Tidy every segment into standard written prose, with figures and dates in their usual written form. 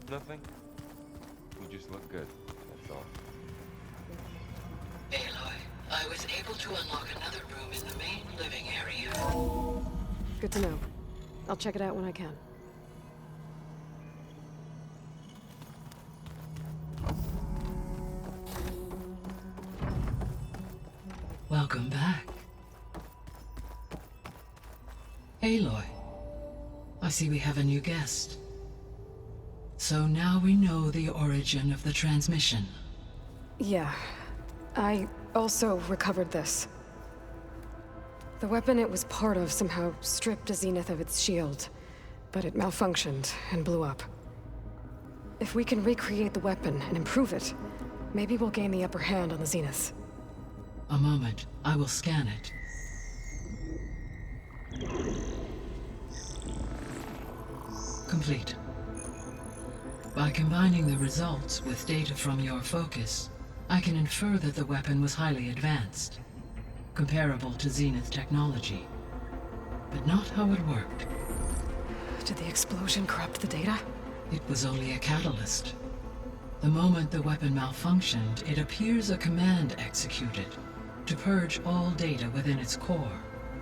Nothing? You just look good, that's all. Aloy, I was able to unlock another room in the main living area. Good to know. I'll check it out when I can. Welcome back. Aloy, I see we have a new guest. So now we know the origin of the transmission. Yeah. I also recovered this. The weapon it was part of somehow stripped a Zenith of its shield, but it malfunctioned and blew up. If we can recreate the weapon and improve it, maybe we'll gain the upper hand on the Zeniths. A moment, I will scan it. Complete. By combining the results with data from your focus, I can infer that the weapon was highly advanced, comparable to Zenith technology, but not how it worked. Did the explosion corrupt the data? It was only a catalyst. The moment the weapon malfunctioned, it appears a command executed to purge all data within its core.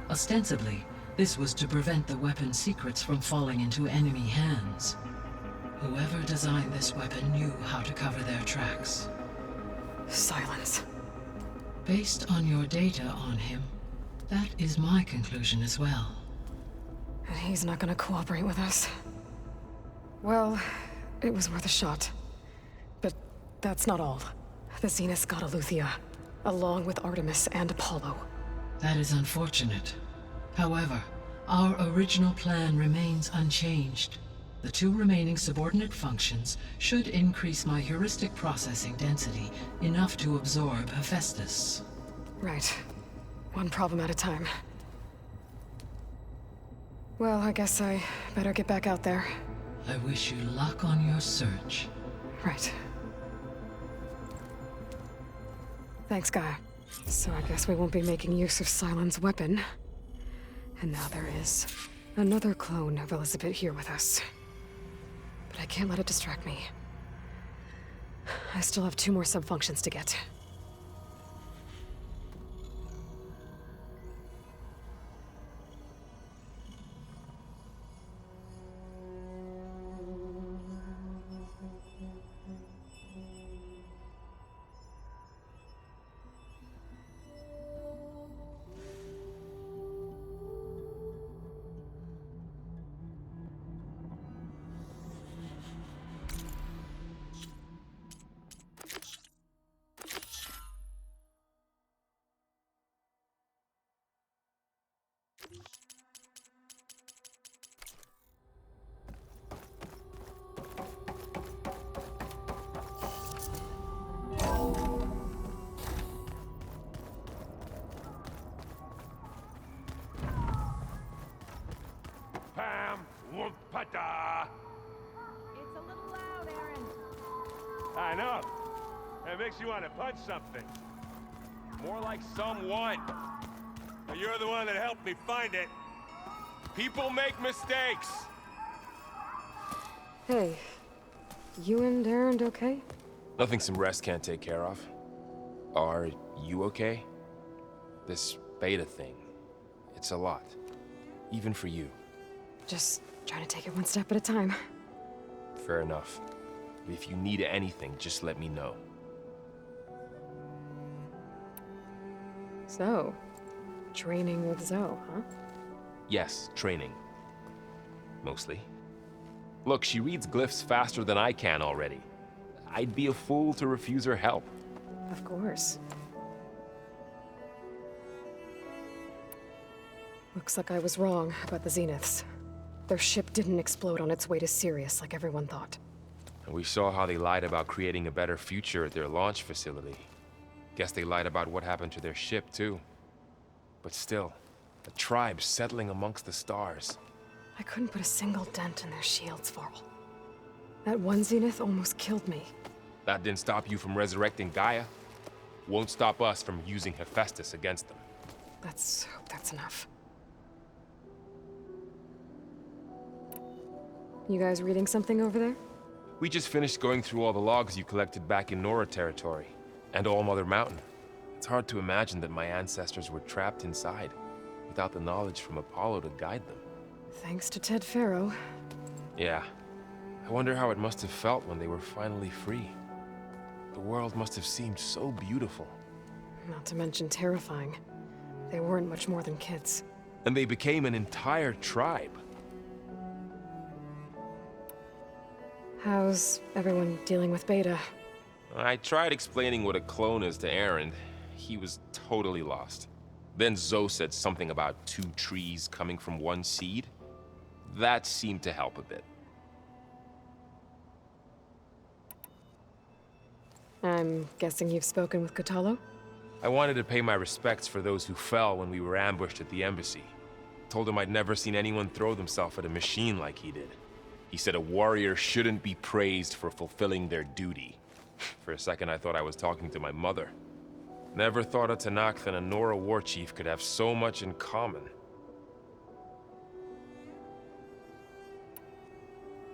Ostensibly, this was to prevent the weapon's secrets from falling into enemy hands. Whoever designed this weapon knew how to cover their tracks. Silence. Based on your data on him, that is my conclusion as well. And he's not gonna cooperate with us. Well, it was worth a shot. But that's not all. The Zeniths got Eleuthia, along with Artemis and Apollo. That is unfortunate. However, our original plan remains unchanged. The two remaining subordinate functions should increase my heuristic processing density enough to absorb Hephaestus. Right. One problem at a time. Well, I guess I better get back out there. I wish you luck on your search. Right. Thanks, Gaia. So I guess we won't be making use of Cylon's weapon. And now there is another clone of Elizabeth here with us. But I can't let it distract me. I still have 2 more subfunctions to get. Pam Wumpada. It's a little loud, Aaron. I know. That makes you want to punch something. More like someone. But you're the one that helped me find it. People make mistakes. Hey, you and Aaron okay? Nothing some rest can't take care of. Are you okay? This beta thing, it's a lot. Even for you. Just trying to take it one step at a time. Fair enough. If you need anything, just let me know. So, training with Zoe, huh? Yes, training. Mostly. Look, she reads glyphs faster than I can already. I'd be a fool to refuse her help. Of course. Looks like I was wrong about the Zeniths. Their ship didn't explode on its way to Sirius like everyone thought. And we saw how they lied about creating a better future at their launch facility. Guess they lied about what happened to their ship, too. But still, a tribe settling amongst the stars. I couldn't put a single dent in their shields, Varl. That one Zenith almost killed me. That didn't stop you from resurrecting Gaia. Won't stop us from using Hephaestus against them. Let's hope that's enough. You guys reading something over there? We just finished going through all the logs you collected back in Nora territory, and All Mother Mountain. It's hard to imagine that my ancestors were trapped inside, without the knowledge from Apollo to guide them. Thanks to Ted Faro. Yeah. I wonder how it must have felt when they were finally free. The world must have seemed so beautiful. Not to mention terrifying. They weren't much more than kids. And they became an entire tribe. How's everyone dealing with Beta? I tried explaining what a clone is to Aaron. He was totally lost. Then Zoe said something about 2 trees coming from 1 seed. That seemed to help a bit. I'm guessing you've spoken with Kotallo? I wanted to pay my respects for those who fell when we were ambushed at the embassy. Told him I'd never seen anyone throw themselves at a machine like he did. He said a warrior shouldn't be praised for fulfilling their duty. For a second, I thought I was talking to my mother. Never thought a Tenakth and a Nora war chief could have so much in common.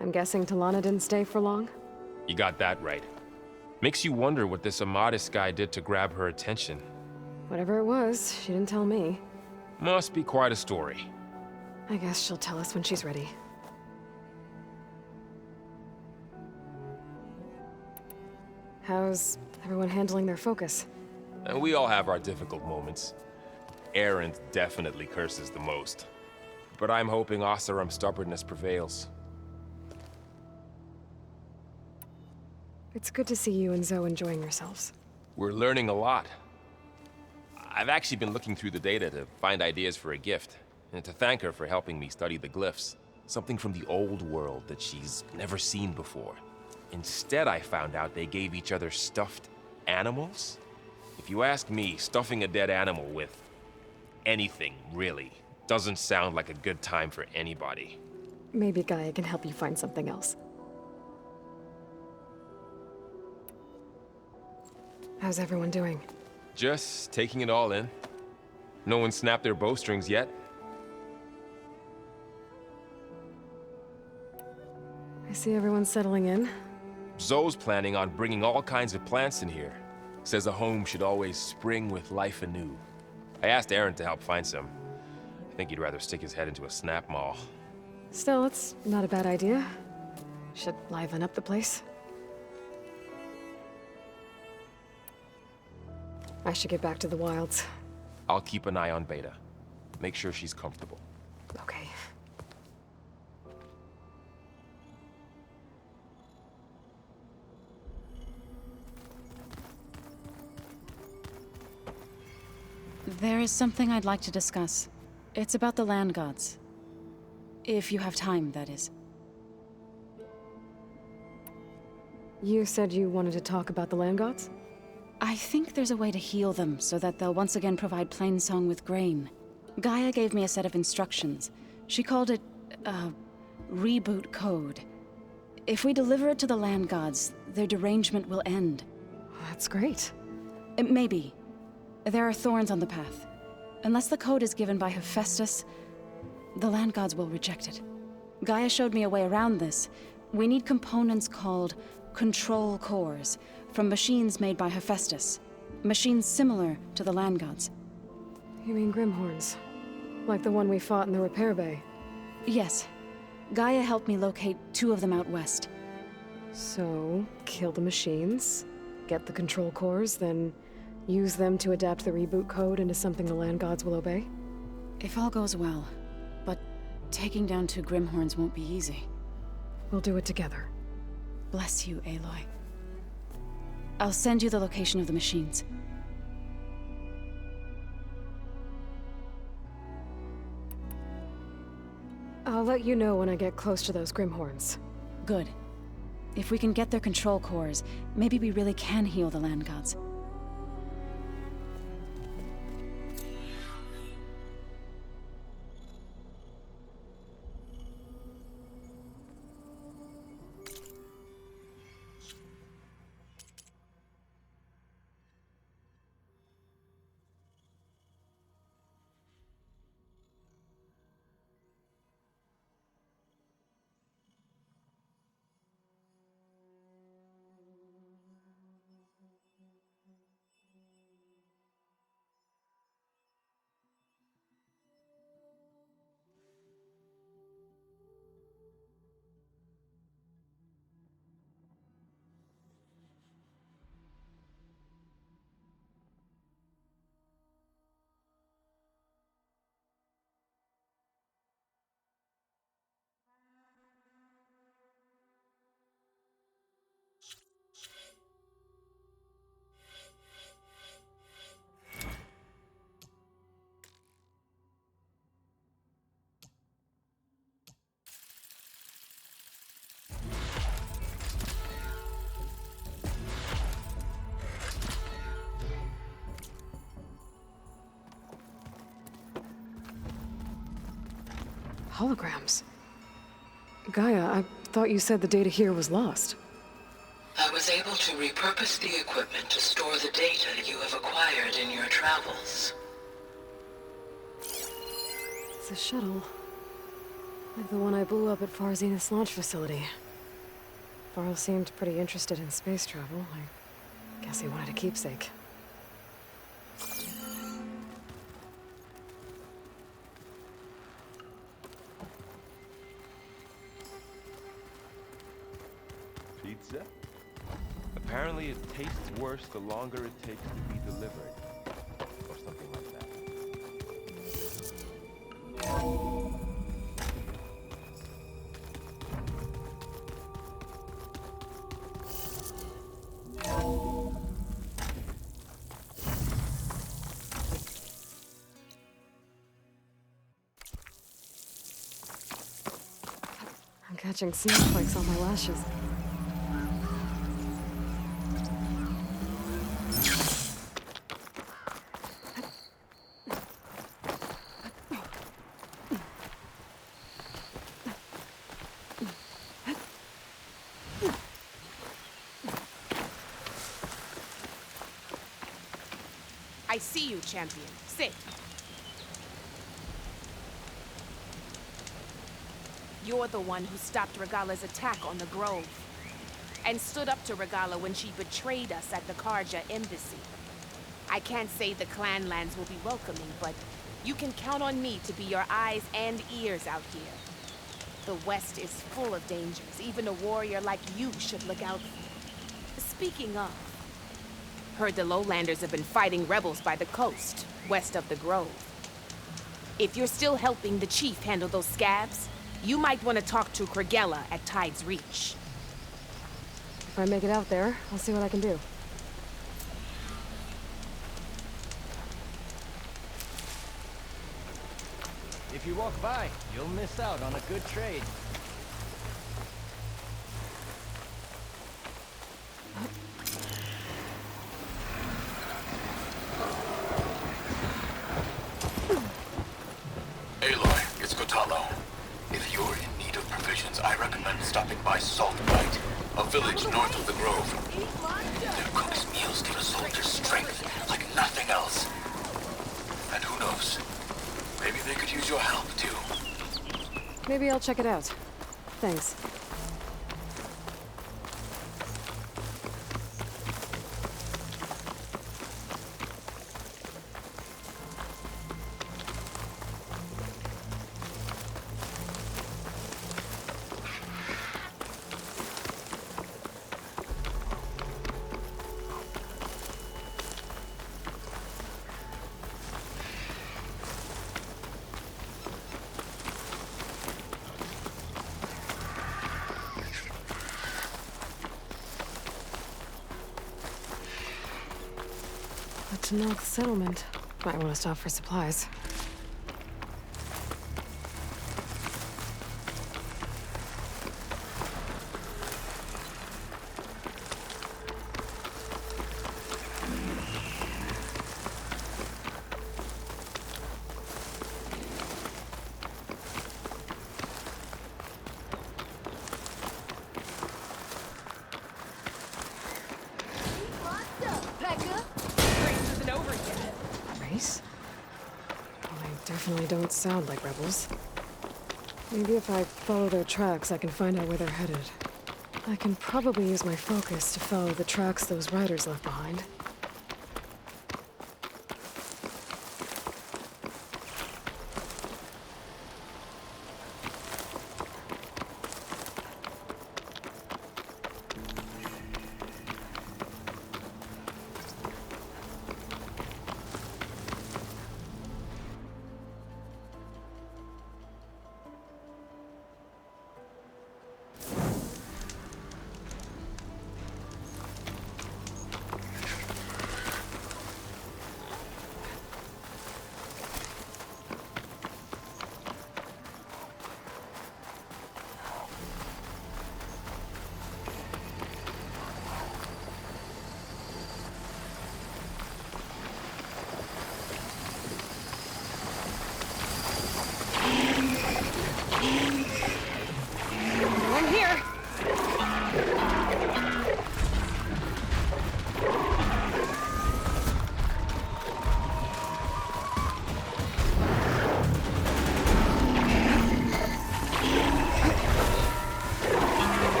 I'm guessing Talana didn't stay for long? You got that right. Makes you wonder what this Amadis guy did to grab her attention. Whatever it was, she didn't tell me. Must be quite a story. I guess she'll tell us when she's ready. How's everyone handling their focus? And we all have our difficult moments. Aaron definitely curses the most. But I'm hoping Oseram's stubbornness prevails. It's good to see you and Zoe enjoying yourselves. We're learning a lot. I've actually been looking through the data to find ideas for a gift, and to thank her for helping me study the glyphs. Something from the old world that she's never seen before. Instead, I found out they gave each other stuffed animals. If you ask me, stuffing a dead animal with anything, really, doesn't sound like a good time for anybody. Maybe Gaia can help you find something else. How's everyone doing? Just taking it all in. No one snapped their bowstrings yet. I see everyone settling in. Zoe's planning on bringing all kinds of plants in here. Says a home should always spring with life anew. I asked Aaron to help find some. I think he'd rather stick his head into a snap mall. Still, it's not a bad idea. Should liven up the place. I should get back to the wilds. I'll keep an eye on Beta. Make sure she's comfortable. Okay. There is something I'd like to discuss. It's about the land gods. If you have time, that is. You said you wanted to talk about the land gods? I think there's a way to heal them so that they'll once again provide Plainsong with grain. Gaia gave me a set of instructions. She called it, reboot code. If we deliver it to the land gods, their derangement will end. That's great. Maybe. There are thorns on the path. Unless the code is given by Hephaestus, the land gods will reject it. Gaia showed me a way around this. We need components called control cores, from machines made by Hephaestus. Machines similar to the land gods. You mean Grimhorns? Like the one we fought in the repair bay? Yes. Gaia helped me locate 2 of them out west. So, kill the machines, get the control cores, then use them to adapt the reboot code into something the land gods will obey? If all goes well. But taking down 2 Grimhorns won't be easy. We'll do it together. Bless you, Aloy. I'll send you the location of the machines. I'll let you know when I get close to those Grimhorns. Good. If we can get their control cores, maybe we really can heal the land gods. holograms. Gaia, I thought you said the data here was lost. I was able to repurpose the equipment to store the data you have acquired in your travels. It's a shuttle. Like the one I blew up at Far Zenith's launch facility. Varl seemed pretty interested in space travel. I guess he wanted a keepsake. Pizza? Apparently it tastes worse the longer it takes to be delivered. Or something like that. I'm catching snowflakes on my lashes. I see you, champion. Sit. You're the one who stopped Regala's attack on the Grove, and stood up to Regala when she betrayed us at the Karja embassy. I can't say the clan lands will be welcoming, but you can count on me to be your eyes and ears out here. The West is full of dangers. Even a warrior like you should look out for. Speaking of, heard the Lowlanders have been fighting rebels by the coast, west of the Grove. If you're still helping the chief handle those scabs, you might want to talk to Kragella at Tide's Reach. If I make it out there, I'll see what I can do. If you walk by, you'll miss out on a good trade. Aloy, it's Kotallo. If you're in need of provisions, I recommend stopping by Salt Bite, a village north of the Grove. Their cook's meals give a soldier's strength like nothing else. And who knows, maybe they could use your help, too. Maybe I'll check it out. Thanks. The Tenakth settlement. Might want to stop for supplies. Race? They definitely don't sound like rebels. Maybe if I follow their tracks, I can find out where they're headed. I can probably use my focus to follow the tracks those riders left behind.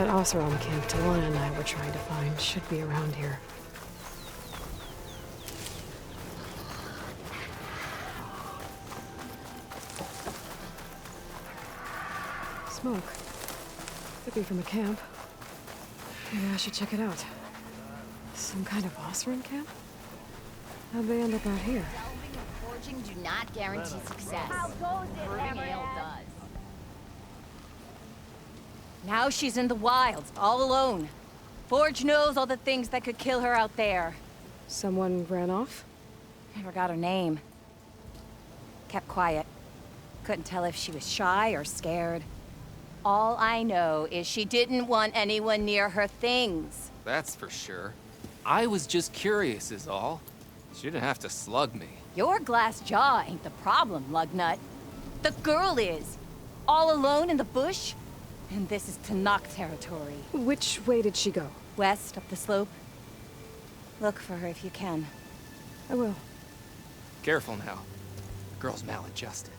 That Oseram camp Talana and I were trying to find should be around here. Smoke. Could be from a camp. Maybe I should check it out. Some kind of Oseram camp? How'd they end up out here? Delving and forging do not guarantee success. How goes it, Brewing ale does. Now she's in the wilds, all alone. Forge knows all the things that could kill her out there. Someone ran off? Never got her name. Kept quiet. Couldn't tell if she was shy or scared. All I know is she didn't want anyone near her things. That's for sure. I was just curious is all. She didn't have to slug me. Your glass jaw ain't the problem, Lugnut. The girl is. All alone in the bush. And this is Tenakth territory. Which way did she go? West, up the slope. Look for her if you can. I will. Careful now. Girl's maladjusted.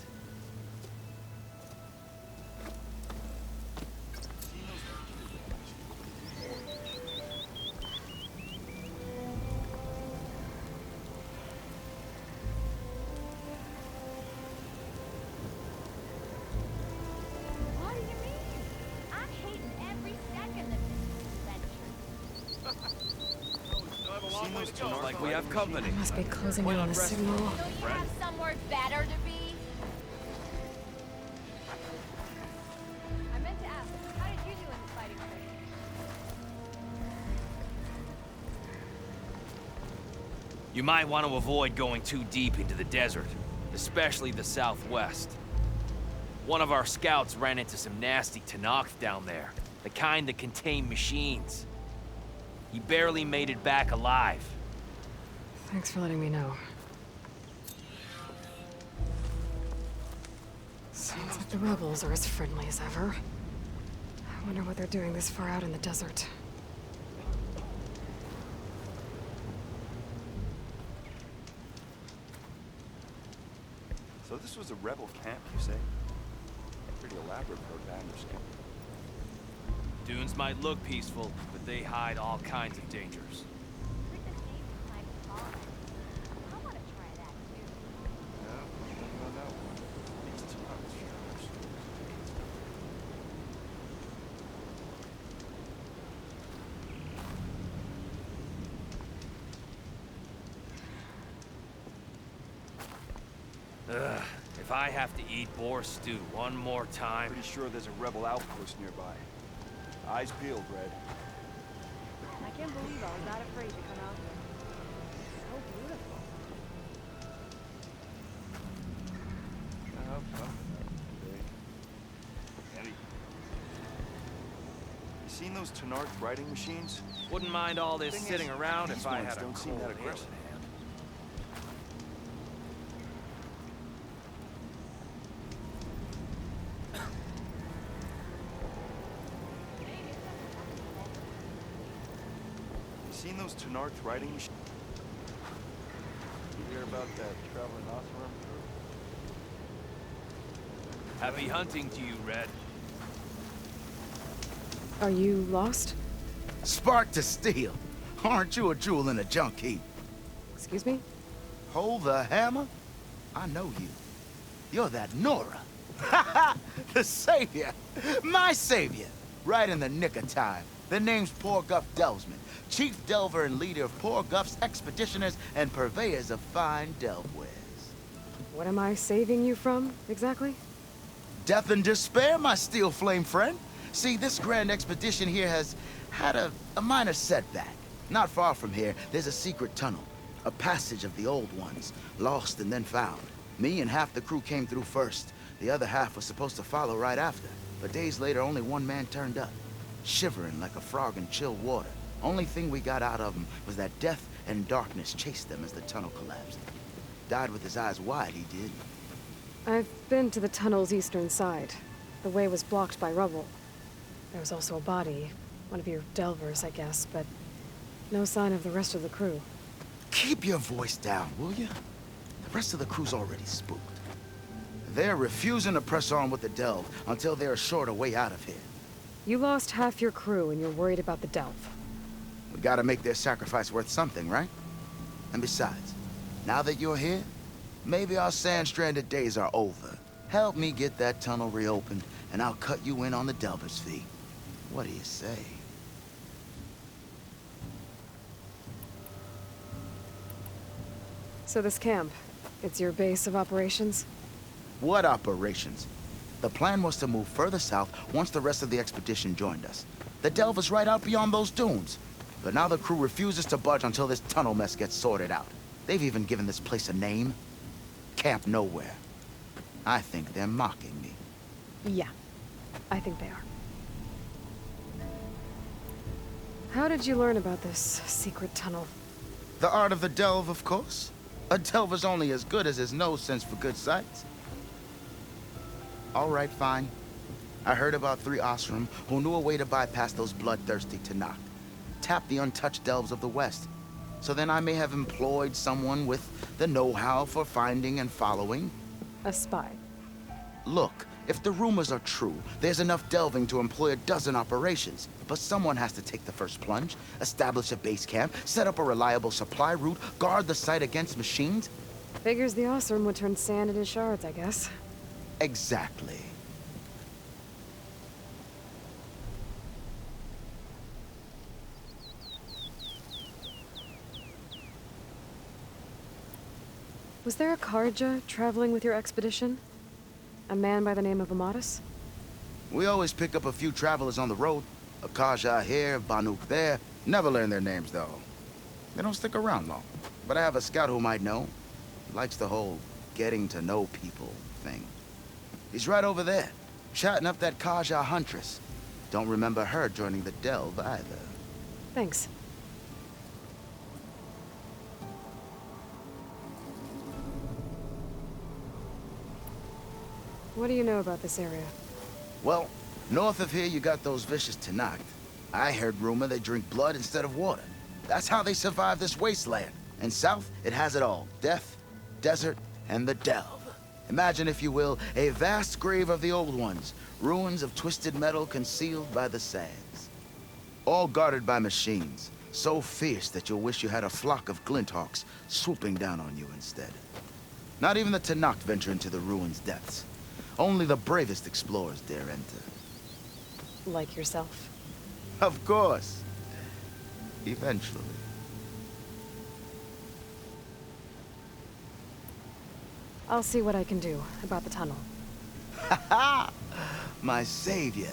What do you mean? I'm hating every second of this adventure. Like we have company. I must be closing in on a signal. Don't you have somewhere better to be? I meant to ask, how did you do in the fighting thing? You might want to avoid going too deep into the desert, especially the southwest. One of our scouts ran into some nasty Tenakth down there, the kind that contain machines. He barely made it back alive. Thanks for letting me know. Sounds like the rebels are as friendly as ever. I wonder what they're doing this far out in the desert. So this was a rebel camp, you say? Pretty elaborate for a bander's camp. Dunes might look peaceful, but they hide all kinds of dangers. It's like the same type of farm. I want to try that too. No, no. These Tenakth shadows. Ugh, if I have to eat boar stew one more time... Pretty sure there's a rebel outpost nearby. Eyes peeled, Red. I can't believe I was not afraid to come out here. So beautiful. Andy. You seen those Tenakth riding machines? Wouldn't mind all this Thing sitting is, around these if I ones had a don't seem cold that ale in aggressive. hand. You seen those Tenakth riding machines? You hear about that traveling Oseram crew? Happy hunting to you, Red. Are you lost? Spark to steel. Aren't you a jewel in a junk heap? Excuse me? Hold the hammer? I know you. You're that Nora. Ha ha! The savior! My savior! Right in the nick of time. The name's Poor Guff Delvesman, chief delver and leader of Poor Guff's expeditioners and purveyors of fine delve wares. What am I saving you from, exactly? Death and despair, my steel flame friend. See, this grand expedition here has had a minor setback. Not far from here, there's a secret tunnel. A passage of the old ones, lost and then found. Me and half the crew came through first. The other half was supposed to follow right after. But days later, only one man turned up. Shivering like a frog in chilled water. Only thing we got out of him was that death and darkness chased them as the tunnel collapsed. Died with his eyes wide, he did. I've been to the tunnel's eastern side. The way was blocked by rubble. There was also a body. One of your delvers, I guess, but no sign of the rest of the crew. Keep your voice down, will you? The rest of the crew's already spooked. They're refusing to press on with the delve until they're assured a way out of here. You lost half your crew and you're worried about the Delve. We gotta make their sacrifice worth something, right? And besides, now that you're here, maybe our sand-stranded days are over. Help me get that tunnel reopened, and I'll cut you in on the Delver's fee. What do you say? So this camp, it's your base of operations? What operations? The plan was to move further south once the rest of the expedition joined us. The Delve is right out beyond those dunes. But now the crew refuses to budge until this tunnel mess gets sorted out. They've even given this place a name. Camp Nowhere. I think they're mocking me. Yeah, I think they are. How did you learn about this secret tunnel? The art of the Delve, of course. A Delver's only as good as his nose sense for good sights. All right, fine. I heard about 3 Osram who knew a way to bypass those bloodthirsty Tenakth. Tap the untouched delves of the West. So then I may have employed someone with the know-how for finding and following. A spy. Look, if the rumors are true, there's enough delving to employ a dozen operations. But someone has to take the first plunge, establish a base camp, set up a reliable supply route, guard the site against machines. Figures the Osram would turn sand into shards, I guess. Exactly. Was there a Karja traveling with your expedition? A man by the name of Amadis? We always pick up a few travelers on the road. A Karja here, Banuk there. Never learn their names, though. They don't stick around long. But I have a scout who might know. Likes the whole getting to know people thing. He's right over there, chatting up that Karja huntress. Don't remember her joining the Delve either. Thanks. What do you know about this area? Well, north of here you got those vicious Tenakth. I heard rumor they drink blood instead of water. That's how they survive this wasteland. And south, it has it all. Death, desert, and the Delve. Imagine, if you will, a vast grave of the old ones. Ruins of twisted metal concealed by the sands. All guarded by machines. So fierce that you'll wish you had a flock of glinthawks swooping down on you instead. Not even the Tenakth venture into the ruins' depths. Only the bravest explorers dare enter. Like yourself? Of course. Eventually. I'll see what I can do about the tunnel. Ha ha! My savior.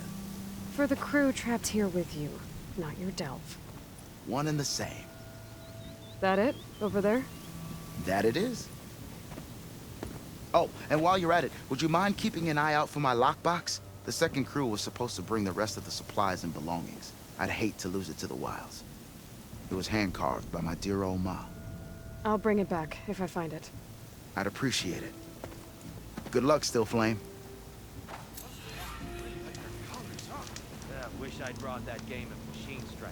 For the crew trapped here with you, not your Delve. One and the same. That it? Over there? That it is. Oh, and while you're at it, would you mind keeping an eye out for my lockbox? The second crew was supposed to bring the rest of the supplies and belongings. I'd hate to lose it to the wilds. It was hand-carved by my dear old ma. I'll bring it back if I find it. I'd appreciate it. Good luck, Still Flame. Wish I'd brought that game of Machine Strike.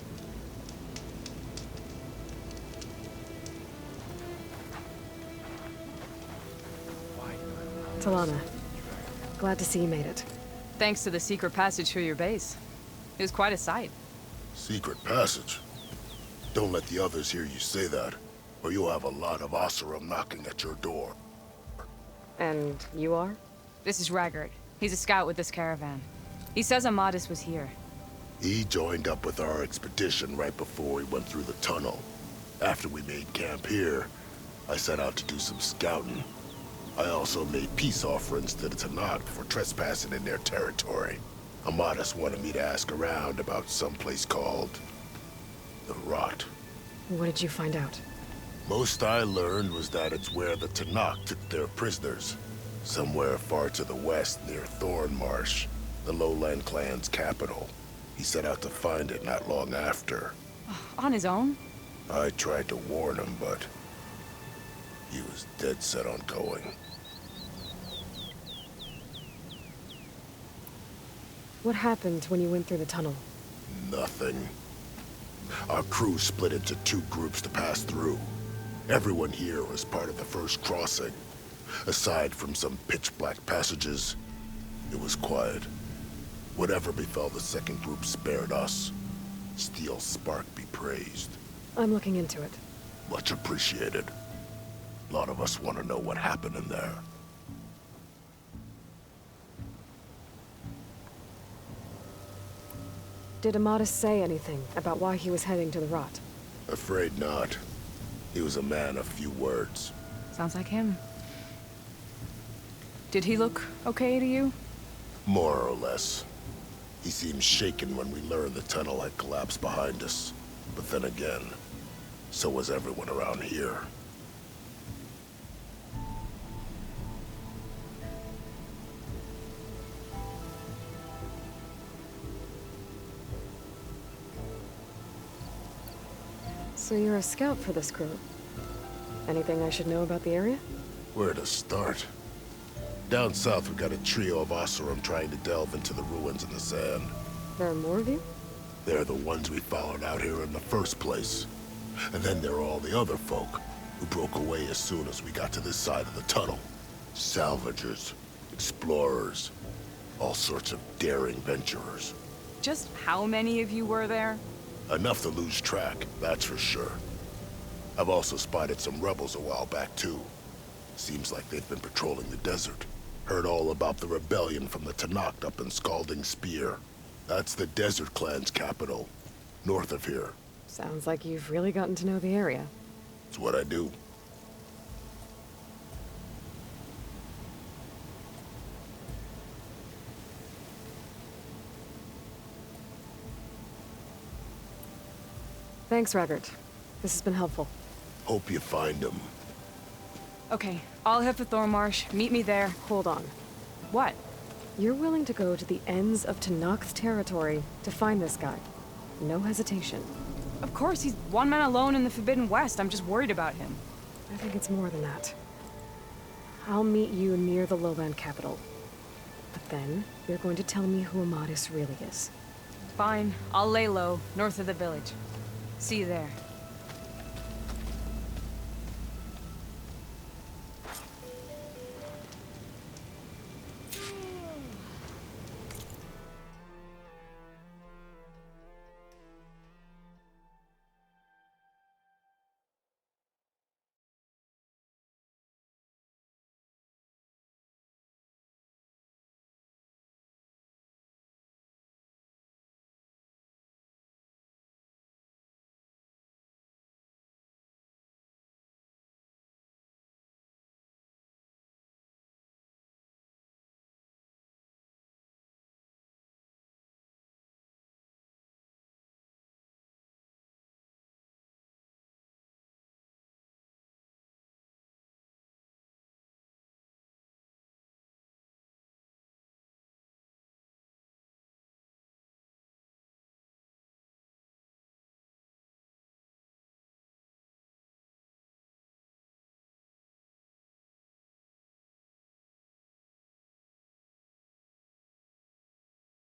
Talana, glad to see you made it. Thanks to the secret passage through your base. It was quite a sight. Secret passage? Don't let the others hear you say that, or you'll have a lot of Oseram knocking at your door. And you are? This is Raggard. He's a scout with this caravan. He says Amadis was here. He joined up with our expedition right before we went through the tunnel. After we made camp here, I set out to do some scouting. I also made peace offerings to the Tenakth for trespassing in their territory. Amadis wanted me to ask around about some place called the Rot. What did you find out? Most I learned was that it's where the Tenakth took their prisoners. Somewhere far to the west near Thornmarsh, the Lowland clan's capital. He set out to find it not long after. On his own? I tried to warn him, but he was dead set on going. What happened when you went through the tunnel? Nothing. Our crew split into 2 groups to pass through. Everyone here was part of the first crossing. Aside from some pitch-black passages, it was quiet. Whatever befell the second group spared us. Steel Spark be praised. I'm looking into it. Much appreciated. A lot of us want to know what happened in there. Did Amadis say anything about why he was heading to the Rot? Afraid not. He was a man of few words. Sounds like him. Did he look okay to you? More or less. He seemed shaken when we learned the tunnel had collapsed behind us. But then again, so was everyone around here. So you're a scout for this crew. Anything I should know about the area? Where to start? Down south, we got a trio of Oseram trying to delve into the ruins in the sand. There are more of you? They're the ones we followed out here in the first place. And then there are all the other folk, who broke away as soon as we got to this side of the tunnel. Salvagers, explorers, all sorts of daring venturers. Just how many of you were there? Enough to lose track, that's for sure. I've also spotted some rebels a while back, too. Seems like they've been patrolling the desert. Heard all about the rebellion from the Tenakth up in Scalding Spear. That's the Desert Clan's capital, north of here. Sounds like you've really gotten to know the area. It's what I do. Thanks, Raggart. This has been helpful. Hope you find him. Okay, I'll head for Thormarsh. Meet me there. Hold on. What? You're willing to go to the ends of Tenakth territory to find this guy. No hesitation. Of course, he's one man alone in the Forbidden West. I'm just worried about him. I think it's more than that. I'll meet you near the lowland capital. But then, you're going to tell me who Amadis really is. Fine. I'll lay low, north of the village. See you there.